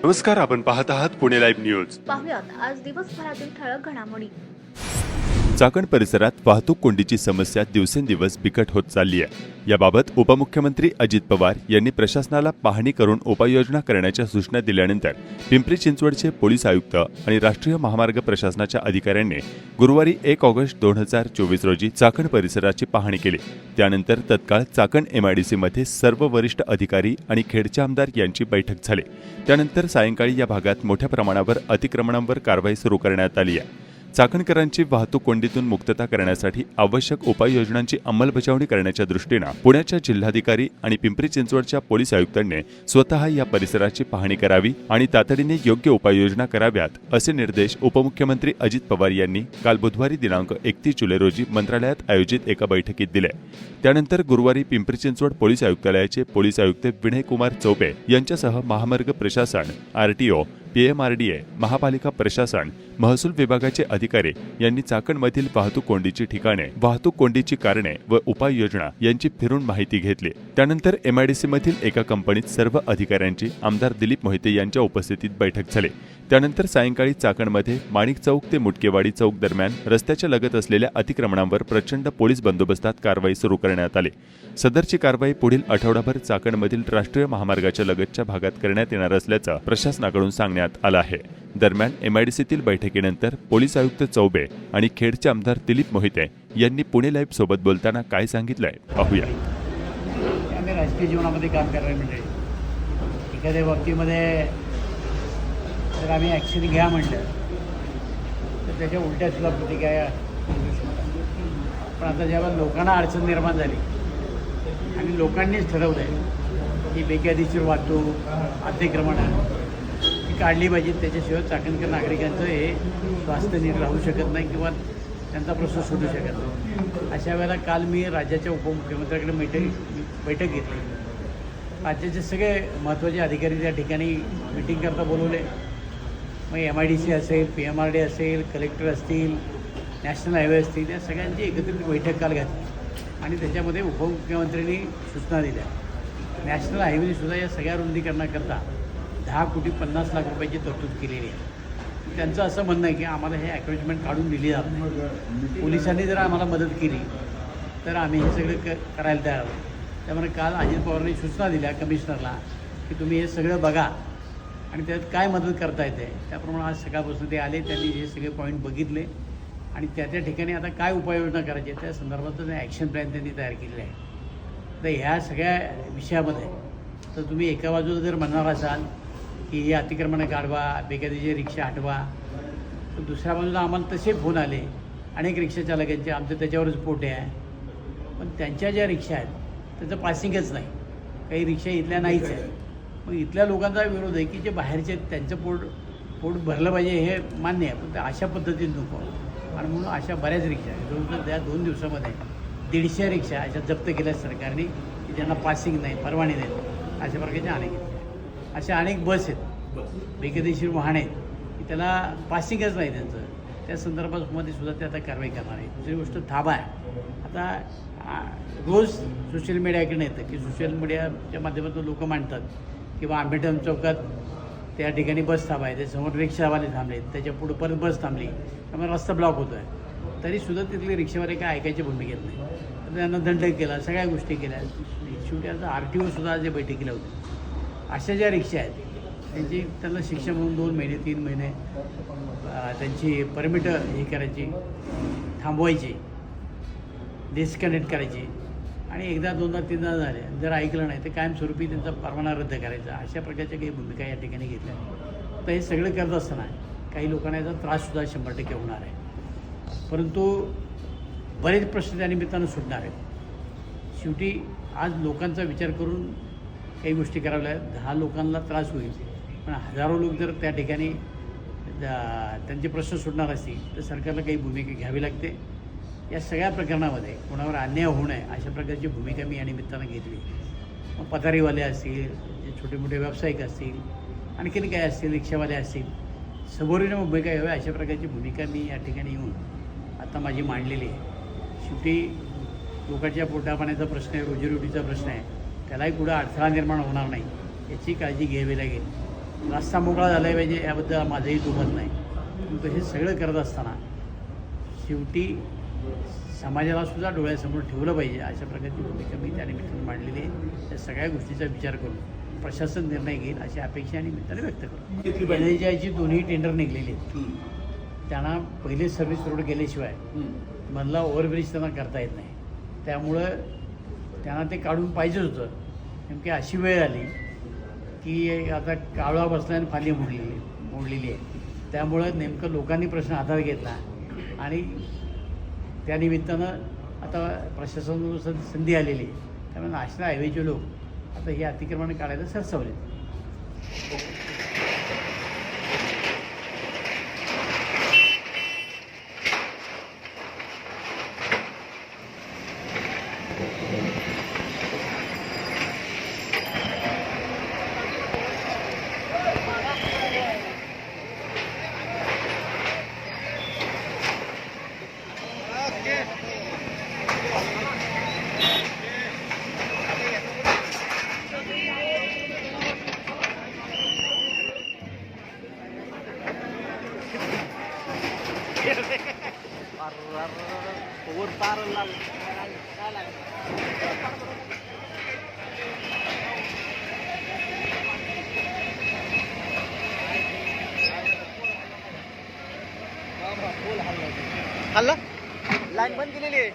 नमस्कार, आपण पाहत आहात पुणे लाईव्ह न्यूज. पाहुयात आज दिवसभरातील ठळक घडामोडी. चाकण परिसरात वाहतूक कोंडीची समस्या दिवसेंदिवस बिकट होत चालली आहे. याबाबत उपमुख्यमंत्री अजित पवार यांनी प्रशासनाला पाहणी करून उपाययोजना करण्याच्या सूचना दिल्यानंतर पिंपरी चिंचवडचे पोलीस आयुक्त आणि राष्ट्रीय महामार्ग प्रशासनाच्या अधिकाऱ्यांनी गुरुवारी 1 ऑगस्ट 2024 रोजी चाकण परिसराची पाहणी केली. त्यानंतर तत्काळ चाकण MIDCमध्ये सर्व वरिष्ठ अधिकारी आणि खेडचे आमदार यांची बैठक झाली. त्यानंतर सायंकाळी या भागात मोठ्या प्रमाणावर अतिक्रमणांवर कारवाई सुरू करण्यात आली आहे. चाकणकरांची वाहतूक कोंडीतून मुक्तता करण्यासाठी आवश्यक उपाययोजनांची अंमलबजावणी करण्याच्या दृष्टीनं पुण्याच्या जिल्हाधिकारी आणि पिंपरी चिंचवडच्या पोलीस आयुक्तांनी स्वतः या परिसराची पाहणी करावी आणि तातडीने योग्य उपाययोजना कराव्यात, असे निर्देश उपमुख्यमंत्री अजित पवार यांनी काल बुधवारी दिनांक 31 जुलै रोजी मंत्रालयात आयोजित एका बैठकीत दिले. त्यानंतर गुरुवारी पिंपरी चिंचवड पोलीस आयुक्तालयाचे पोलीस आयुक्त विनयकुमार चौबे यांच्यासह महामार्ग प्रशासन, RTO, PMRDA, महापालिका प्रशासन, महसूल विभागाचे अधिकारी यांनी चाकणमधील वाहतूक कोंडीची ठिकाणे, वाहतूक कोंडीची कारणे व उपाययोजना यांची फिरून माहिती घेतली. त्यानंतर MIDCमधील एका कंपनीत सर्व अधिकाऱ्यांची आमदार दिलीप मोहिते यांच्या उपस्थितीत बैठक झाली. त्यानंतर सायंकाळी चाकणमध्ये माणिक चौक ते मुटकेवाडी चौक दरम्यान रस्त्याच्या लगत असलेल्या अतिक्रमणांवर प्रचंड पोलीस बंदोबस्तात कारवाई सुरू करण्यात आली. सदरची कारवाई पुढील आठवडाभर चाकणमधील राष्ट्रीय महामार्गाच्या लगतच्या भागात करण्यात येणार असल्याचं प्रशासनाकडून सांगण्यात आलं आहे. दरम्यान MIDCतील बैठकीनंतर पोलीस आयुक्त चौबे आणि खेडचे आमदार दिलीप मोहिते यांनी पुणे लाईव्ह सोबत बोलताना काय सांगितलंय पाहूया. आम्ही राजकीय जीवनामध्ये काम करणारे म्हणजे एखाद्या बाबतीमध्ये जर आम्ही ॲक्शन घ्या म्हटलं तर त्याच्या उलट्या सुद्धा प्रतिक्रिया होऊ शकतात. पण आता जेव्हा लोकांना अडचण निर्माण झाली आणि लोकांनीच ठरवलं आहे की बेकायदेशीर वाहतूक, अतिक्रमणं ही काढली पाहिजे, त्याच्याशिवाय चाकणकर नागरिकांचं हे स्वास्थ्य नीट राहू शकत नाही किंवा त्यांचा प्रश्न सुटू शकत नाही. अशा वेळेला काल मी राज्याच्या उपमुख्यमंत्र्यांकडे बैठक घेतली. राज्याचे सगळे महत्त्वाचे अधिकारी त्या ठिकाणी मिटिंग करता बोलवले. मग MIDC असेल, PMRD असेल, कलेक्टर असतील, नॅशनल हायवे असतील, या सगळ्यांची एकत्रित बैठक काल घातली आणि त्याच्यामध्ये उपमुख्यमंत्र्यांनी सूचना दिल्या. नॅशनल हायवेनीसुद्धा या सगळ्या रुंदीकरणाकरता 10,50,00,000 रुपयाची तरतूद केलेली आहे. त्यांचं असं म्हणणं आहे की आम्हाला हे ॲक्रोचमेंट काढून दिली जात नाही. पोलिसांनी जर आम्हाला मदत केली तर आम्ही हे सगळं करायला तयार आहोत. त्यामुळे काल अजित पवारांनी सूचना दिल्या कमिशनरला की तुम्ही हे सगळं बघा आणि त्यात काय मदत करता येते. त्याप्रमाणे आज सकाळपासून ते आले, त्यांनी हे सगळे पॉईंट बघितले आणि त्या ठिकाणी आता काय उपाययोजना करायची त्या संदर्भातच ॲक्शन प्लॅन त्यांनी तयार केलेला आहे. तर ह्या सगळ्या विषयामध्ये तर तुम्ही एका बाजूला जर म्हणणार असाल की हे अतिक्रमणं काढवा, बेकायदेशीर रिक्षा हटवा, तर दुसऱ्या बाजूला आम्हाला तसे फोन आले अनेक रिक्षा चालकांचे, आमचं त्याच्यावरच पोटे आहे. पण त्यांच्या ज्या रिक्षा आहेत त्याचं पासिंगच नाही, काही रिक्षा इथल्या नाहीच आहे. मग इथल्या लोकांचा विरोध आहे की जे बाहेरचे आहेत त्यांचं पोट भरलं पाहिजे हे मान्य आहे, पण ते अशा पद्धतीने नको. आणि म्हणून अशा बऱ्याच रिक्षा आहेत. जवळजवळ त्या 2 दिवसामध्ये 150 रिक्षा अशा जप्त केल्या सरकारने की ज्यांना पासिंग नाही, परवाने नाही, अशा प्रकारच्या अनेक अशा अनेक बस आहेत, बेकायदेशीर वाहन आहेत की त्याला पासिंगच नाही त्यांचं. त्या संदर्भामध्ये सुद्धा ते आता कारवाई करणार आहे. दुसरी गोष्ट थांबा आहे. आता रोज सोशल मीडियाकडे येतं की सोशल मीडियाच्या माध्यमातून लोक मांडतात किंवा आंबेडकर चौकात त्या ठिकाणी बस थांबाय, त्याच्यासमोर रिक्षावाले थांबले, त्याच्या पुढं परत बस थांबली, त्यामुळे रस्ता ब्लॉक होतो आहे. तरीसुद्धा तिथले रिक्षावाले काय ऐकायची भूमिकेत नाही. तर त्यांना दंड केला, सगळ्या गोष्टी केल्या. शेवटी आता RTOसुद्धा जे बैठकीला होते. अशा ज्या रिक्षा आहेत त्यांना शिक्षा म्हणून 2 महिने 3 महिने त्यांची परमिट हे करायची, थांबवायची, डिस्कनेक्ट करायची आणि एकदा 2दा 3दा झाले जर ऐकलं नाही तर कायमस्वरूपी त्यांचा परवाना रद्द करायचा. अशा प्रकारच्या काही भूमिका या ठिकाणी घेतल्या. तर हे सगळं करत असताना काही लोकांना याचा त्राससुद्धा 100% होणार आहे. परंतु बरेच प्रश्न त्या निमित्तानं सुटणार आहेत. शेवटी आज लोकांचा विचार करून काही गोष्टी कराव्या. 10 लोकांना त्रास होईल, पण हजारो लोक जर त्या ठिकाणी त्यांचे प्रश्न सुटणार असतील तर सरकारला काही भूमिका घ्यावी लागते. या सगळ्या प्रकरणामध्ये कोणावर अन्याय होऊ नये अशा प्रकारची भूमिका मी या निमित्तानं घेतली. मग पथारीवाले असतील, जे छोटे मोठे व्यावसायिक असतील, आणखीन काय असतील, रिक्षावाले असतील, समोरील भूमिका घ्यावी अशा प्रकारची भूमिका मी या ठिकाणी येऊन आता माझी मांडलेली आहे. शेवटी लोकांच्या पोटापाण्याचा प्रश्न आहे, रोजीरोटीचा प्रश्न आहे, त्यालाही कुठं अडथळा निर्माण होणार नाही याची काळजी घ्यावी लागेल. रस्ता मोकळा झाला पाहिजे याबद्दल माझंही दुमत नाही. परंतु हे सगळं करत असताना शेवटी समाजाला सुद्धा डोळ्यासमोर ठेवलं पाहिजे अशा प्रकारची भूमिका मी त्या निमित्तानं मांडलेली आहे. त्या सगळ्या गोष्टीचा विचार करून प्रशासन निर्णय घेईल अशी अपेक्षा या निमित्ताने व्यक्त करतो. एनएचआयची दोन्ही टेंडर निघलेली आहेत. त्यांना पहिले सर्व्हिस रोड गेल्याशिवाय मधला ओव्हरब्रिज त्यांना करता येत नाही. त्यामुळं त्यांना ते काढून पाहिजेच होतं. नेमकी अशी वेळ आली की आता कावळा बसला आणि फांदी मोडलेली आहे. त्यामुळं नेमकं लोकांनी प्रश्न हातात घेतला आणि त्यानिमित्तानं आता प्रशासनानुसार संधी आलेली आहे. त्यामुळे नाशना हायवेचे लोक आता हे अतिक्रमण काढायला सरसावले. हल्ला लाईन बंद केलेली आहे.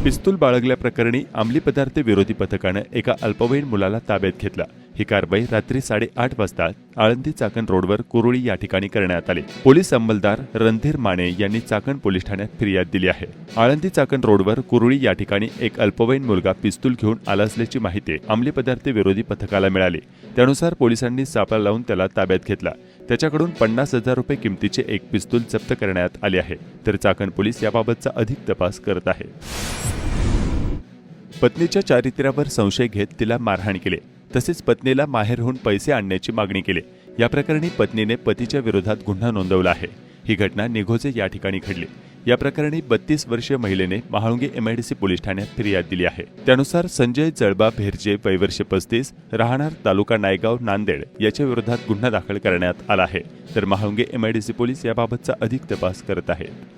पिस्तूल बाळगल्याप्रकरणी अंमली पदार्थ विरोधी पथकानं एका अल्पवयीन मुलाला ताब्यात घेतला. ही कारवाई रात्री 8:30 वाजता आळंदी चाकण रोडवर कुरुळी या ठिकाणी करण्यात आली. पोलीस अंमलदार रणधीर माने यांनी चाकण पोलीस ठाण्यात फिर्याद दिली आहे. आळंदी चाकण रोडवर कुरुळी या ठिकाणी एक अल्पवयीन मुलगा पिस्तूल घेऊन आला असल्याची माहिती अंमली पदार्थ विरोधी पथकाला मिळाली. त्यानुसार पोलिसांनी सापळा लावून त्याला ताब्यात घेतला. त्याच्याकडून 50,000 रुपये किमतीचे एक पिस्तूल जप्त करण्यात आले आहे. तर चाकण पोलीस याबाबतचा अधिक तपास करत आहे. पत्नीच्या चारित्र्यावर संशय घेत तिला मारहाण केले, तसेच पत्नीला माहेरहून पैसे आणण्याची मागणी केली. या प्रकरणी पत्नीने पतीच्या विरोधात गुन्हा नोंदवला आहे. ही घटना निघोजे या ठिकाणी घडली. या प्रकरणी 32 वर्षीय महिलेने महाळुंगे एमआयडीसी पोलीस ठाण्यात फिर्याद दिली आहे. त्यानुसार संजय जळबा भेरजे वय वर्ष 35 राहणार तालुका नायगाव नांदेड याच्या विरोधात गुन्हा दाखल करण्यात आला आहे. तर महाळुंगे एमआयडीसी पोलीस याबाबतचा अधिक तपास करत आहेत.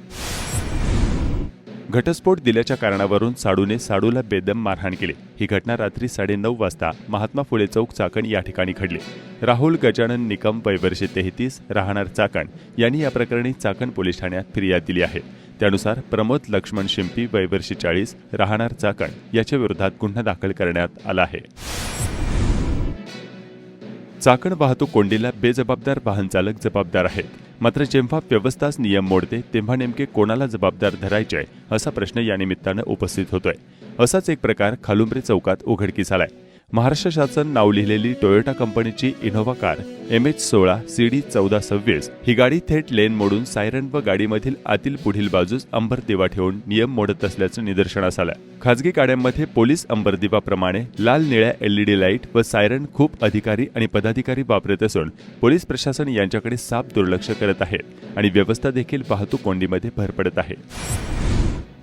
घटस्फोट दिल्याच्या कारणावरून साडूने साडूला बेदम मारहाण केली. ही घटना रात्री 9:30 वाजता महात्मा फुले चौक चाकण या ठिकाणी घडली. राहुल गजानन निकम वय वर्ष 33 राहणार चाकण यांनी या प्रकरणी चाकण पोलीस ठाण्यात फिर्याद दिली आहे. त्यानुसार प्रमोद लक्ष्मण शिंपी वय वर्ष 40 राहणार चाकण याच्या विरोधात गुन्हा दाखल करण्यात आला आहे. चाकण वाहतूक कोंडीला बेजबाबदार वाहन चालक जबाबदार आहेत. मात्र जेव्हा व्यवस्थाच नियम मोडते तेव्हा नेमके कोणाला जबाबदार धरायचे असा प्रश्न या निमित्तानं उपस्थित होतोय. असाच एक प्रकार खालुंब्रे चौकात उघडकीस आलाय. महाराष्ट्र शासन नाव लिहिलेली टोयोटा कंपनीची इनोव्हा कार MH16 CD 1426 ही गाडी थेट लेन मोडून सायरन व गाडीमधील आतील पुढील बाजूस अंबरदिवा ठेवून नियम मोडत असल्याचं निदर्शनास आलं. खासगी गाड्यांमध्ये पोलीस अंबरदिवाप्रमाणे लाल निळ्या LED लाईट व सायरन खूप अधिकारी आणि पदाधिकारी वापरत असून पोलीस प्रशासन यांच्याकडे साफ दुर्लक्ष करत आहे आणि व्यवस्था देखील वाहतूक कोंडीमध्ये भर पडत आहे.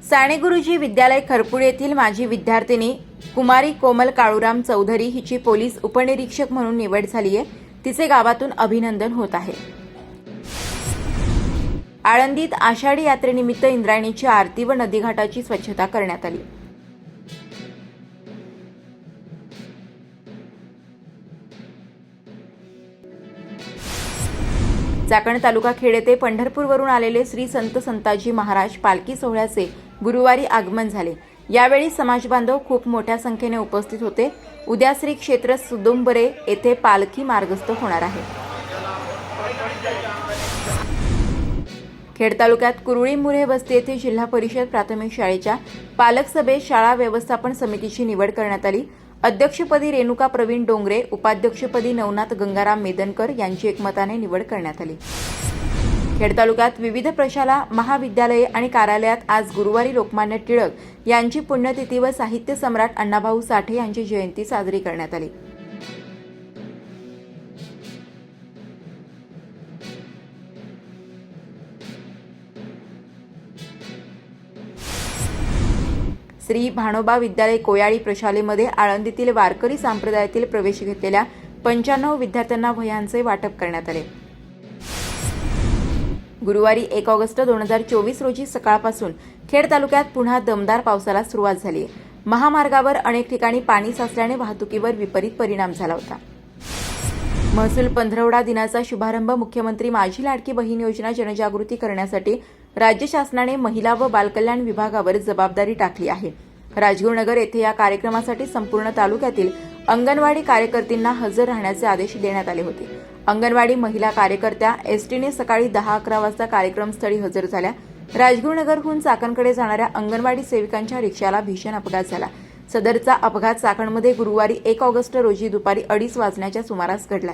साने गुरुजी विद्यालय खरपूड येथील माजी विद्यार्थिनी कुमारी कोमल काळूराम चौधरी हिची पोलीस उपनिरीक्षक म्हणून निवड झाली आहे. तिचे गावातून अभिनंदन होत आहे. आळंदीत आषाढी यात्रेनिमित्त इंद्रायणीची आरती व नदीघाटाची स्वच्छता करण्यात आली. चाकण तालुका खेड येथे पंढरपूरवरून आलेले श्री संत संताजी महाराज पालखी सोहळ्याचे गुरुवारी आगमन झाले. यावेळी समाजबांधव खूप मोठ्या संख्येने उपस्थित होते. उद्या श्री क्षेत्र सुदुंबरे येथे पालखी मार्गस्थ होणार आहे. खेड तालुक्यात कुरुळी मुरे वस्ती येथे जिल्हा परिषद प्राथमिक शाळेच्या पालक सभेत शाळा व्यवस्थापन समितीची निवड करण्यात आली. अध्यक्षपदी रेणुका प्रवीण डोंगरे, उपाध्यक्षपदी नवनाथ गंगाराम मेदनकर यांची एकमताने निवड करण्यात आली. खेड तालुक्यात विविध प्रशाला, महाविद्यालये आणि कार्यालयात आज गुरुवारी लोकमान्य टिळक यांची पुण्यतिथी व साहित्य सम्राट अण्णाभाऊ साठे यांची जयंती साजरी करण्यात आली. श्री भानोबा विद्यालय कोयाळी प्रशालेमध्ये आळंदीतील वारकरी संप्रदायातील प्रवेश घेतलेल्या 95 विद्यार्थ्यांना वह्यांचे वाटप करण्यात आले. गुरुवारी 1 ऑगस्ट 2024 रोजी सकाळपासून खेड तालुक्यात पुन्हा दमदार पावसाला सुरुवात झाली आहे. महामार्गावर अनेक ठिकाणी पाणी साचल्याने वाहतुकीवर विपरीत परिणाम झाला होता. महसूल पंधरवडा दिनाचा शुभारंभ मुख्यमंत्री माझी लाडकी बहीण योजना जनजागृती करण्यासाठी राज्य शासनाने महिला व बालकल्याण विभागावर जबाबदारी टाकली आहे. राजगुरुनगर येथे या कार्यक्रमासाठी संपूर्ण तालुक्यातील अंगणवाडी कार्यकर्त्यांना हजर राहण्याचे आदेश देण्यात आले होते. अंगणवाडी महिला कार्यकर्त्या एसटीने सकाळी 10-11 वाजता कार्यक्रमस्थळी हजर झाल्या. राजगुरुनगरहून चाकणकडे जाणाऱ्या अंगणवाडी सेविकांच्या रिक्षाला भीषण अपघात झाला. सदरचा अपघात चाकणमध्ये गुरुवारी 1 ऑगस्ट रोजी दुपारी 2:30 वाजण्याच्या सुमारास घडला.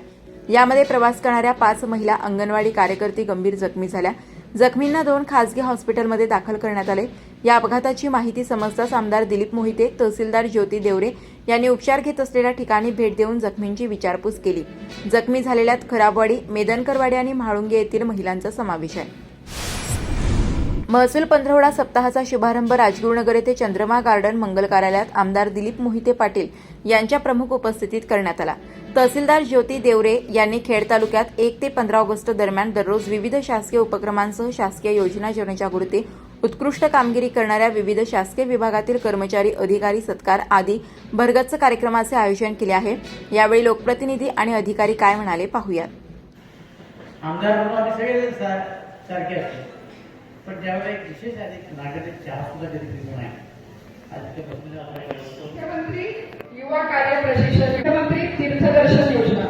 यामध्ये प्रवास करणाऱ्या 5 महिला अंगणवाडी कार्यकर्ती गंभीर जखमी झाल्या. जखमींना 2 खासगी हॉस्पिटलमध्ये दाखल करण्यात आले. या अपघाताची माहिती समजताच आमदार दिलीप मोहिते, तहसीलदार ज्योती देवरे यांनी उपचार घेत असलेल्या ठिकाणी भेट देऊन जखमींची विचारपूस केली. जखमी झालेल्यात खराबवाडी, मेदनकरवाडी आणि म्हाळुंगे येथील महिलांचा समावेश आहे. महसूल पंधरवडा सप्ताहाचा शुभारंभ राजगुरुनगर येथे चंद्रमा गार्डन मंगल कार्यालयात आमदार दिलीप मोहिते पाटील यांच्या प्रमुख उपस्थितीत करण्यात आला. तहसीलदार ज्योती देवरे यांनी खेड तालुक्यात 1 ते 15 ऑगस्ट दरम्यान दररोज विविध शासकीय उपक्रमांसह शासकीय योजना जनजागृती, उत्कृष्ट कामगिरी करणाऱ्या विविध शासकीय विभागातील कर्मचारी, अधिकारी सत्कार आदी भरगच्च कार्यक्रमाचे आयोजन केले आहे. यावेळी लोकप्रतिनिधी आणि अधिकारी काय म्हणाले पाहूयात. आमदार म्हणून आम्ही सगळे सारखे असतो, पण ज्यावेळेला एक विशेष आहे की नागरिक चहा सुद्धा कधी पितो नाही. आज ते मुख्यमंत्री युवा कार्य प्रशिक्षण, मुख्यमंत्री तीर्थदर्शन योजना,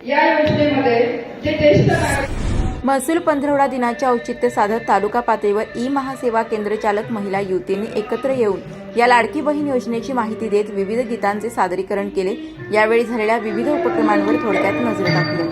या योजनेमध्ये जे ज्येष्ठ नागरिक महसूल पंधरवडा दिनाच्या औचित्य साधत तालुका पातळीवर ई महासेवा केंद्रचालक महिला युवतींनी एकत्र येऊन या लाडकी बहीण योजनेची माहिती देत विविध गीतांचे सादरीकरण केले. यावेळी झालेल्या विविध उपक्रमांवर थोडक्यात नजर टाकली.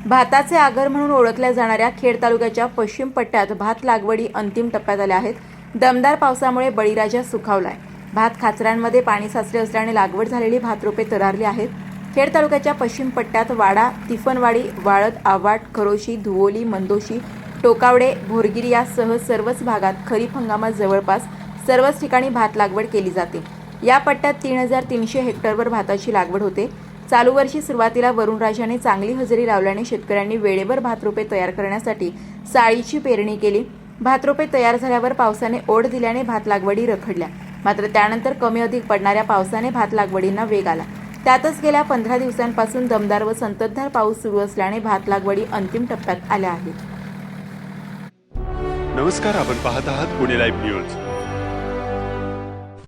भाताचे आगर म्हणून ओळखल्या जाणाऱ्या खेड तालुक्याच्या पश्चिम पट्ट्यात भात लागवडी अंतिम टप्प्यात आल्या आहेत. दमदार पावसामुळे बळीराजा सुखावलाय. भात खाचऱ्यांमध्ये पाणी साचले असल्याने लागवड झालेली भातरोपे तरारली आहेत. खेड तालुक्याच्या पश्चिम पट्ट्यात वाडा, तिफनवाडी, वाळद, आव्हाट, खरोशी, धुवोली, मंदोशी, टोकावडे, भोरगिरी यासह सर्वच भागात खरीप हंगामात जवळपास सर्वच ठिकाणी भात लागवड केली जाते. या पट्ट्यात 3,300 हेक्टरवर भाताची लागवड होते. चालू वर्षी सुरुवातीला वरुणराजाने चांगली हजेरी लावल्याने शेतकऱ्यांनी वेळेवर भातरोपे तयार करण्यासाठी साळीची पेरणी केली. भातरोपे तयार झाल्यावर पावसाने ओढ दिल्याने भात लागवडी रखडल्या. मात्र त्यानंतर कमी अधिक पडणाऱ्या पावसाने भात लागवडींना वेग आला. त्यातच गेल्या 15 दिवसांपासून दमदार व संततधार पाऊस सुरू असल्याने भात लागवडी अंतिम टप्प्यात आल्या आहेत. नमस्कार, आपण पाहत आहात पुणे लाईव्ह न्यूज.